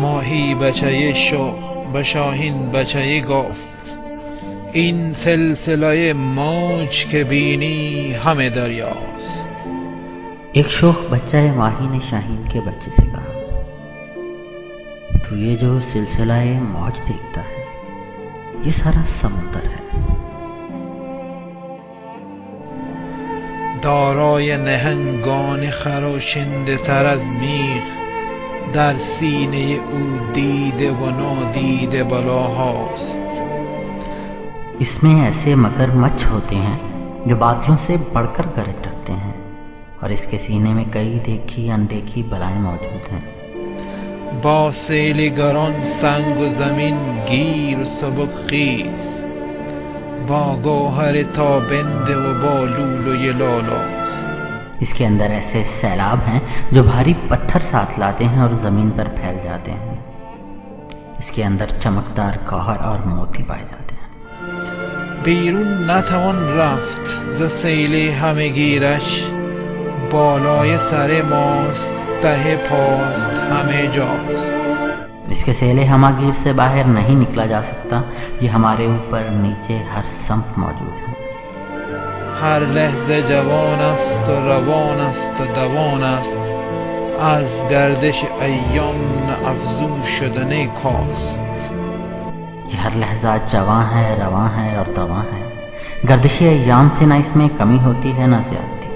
ماهی بچه شاه به شاهین بچه گفت این سلسله موج که بینی همه دریاست. एक शोख बच्चा है माही ने शाहीन के बच्चे से कहा, तू ये जो सिलसिला मौज देखता है ये सारा समुंदर है. دارای نهنگان خراشنده تر از میغ در سینه او دیده و نادیده بلاهاست. इसमें ऐसे मगरमच्छ होते हैं जो बादलों से बढ़कर गरज रखते हैं और इसके सीने में कई देखी अनदेखी बलाएं मौजूद हैं. با سیل گران سنگ و زمین گیر و سبک خیز با گوهر تابنده و با لولوی لالاست. इसके अंदर ऐसे सैलाब हैं जो भारी पत्थर साथ लाते हैं और ज़मीन पर फैल जाते हैं. इसके अंदर चमकदार गौहर और मोती पाए जाते हैं. بیرون نتوان رفت ز سیل همهگیرش بالای سر ماست ته پاست همه جاست. इसके सेले हमागीर से बाहर नहीं निकला जा सकता, ये हमारे ऊपर नीचे हर संप मौजूद है. هر لحظه جوان است و روان است و دوان است از گردش ایام نه افزون شدن کاست. ये हर लहजा जवां है, रवां है और दवां है. गर्दिश अय्याम से ना इसमें कमी होती है ना ज्यादती.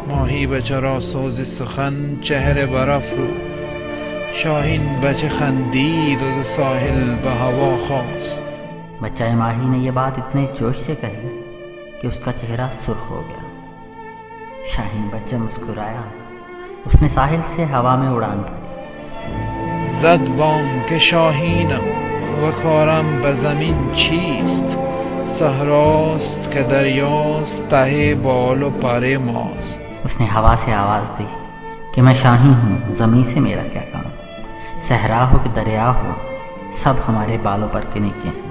ماهی بچه را سوز سخن چهره برافرو شاهین بچه خندید و ز ساحل به هوا خواست. बच्चा माही ने यह बात इतने जोश से कही कि उसका चेहरा सुर्ख हो गया. शाहीन बच्चा मुस्कुराया, उसने साहिल से हवा में उड़ान भरी. زد بام که شاهینم و کارم به زمین چیست صحراست که دریاست ته بال و پر ماست. उसने हवा से आवाज़ दी कि मैं शाही हूँ, ज़मीन से मेरा क्या काम. सहरा हो कि दरिया हो, सब हमारे बालों पर के नीचे हैं.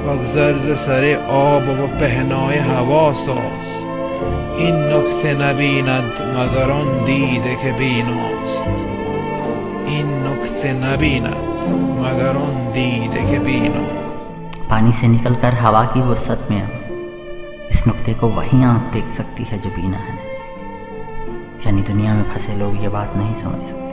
بگذر ز سر آب و پهنای هوا ساز این نکته نبیند مگر آن دیده که بیناست. این نکته نبیند مگر آن دیده که بیناست. पानी से निकलकर हवा की वसत में अब इस नुक्ते को वही आंख देख सकती है जो बीना है. यानी दुनिया में फंसे लोग ये बात नहीं समझ सकते.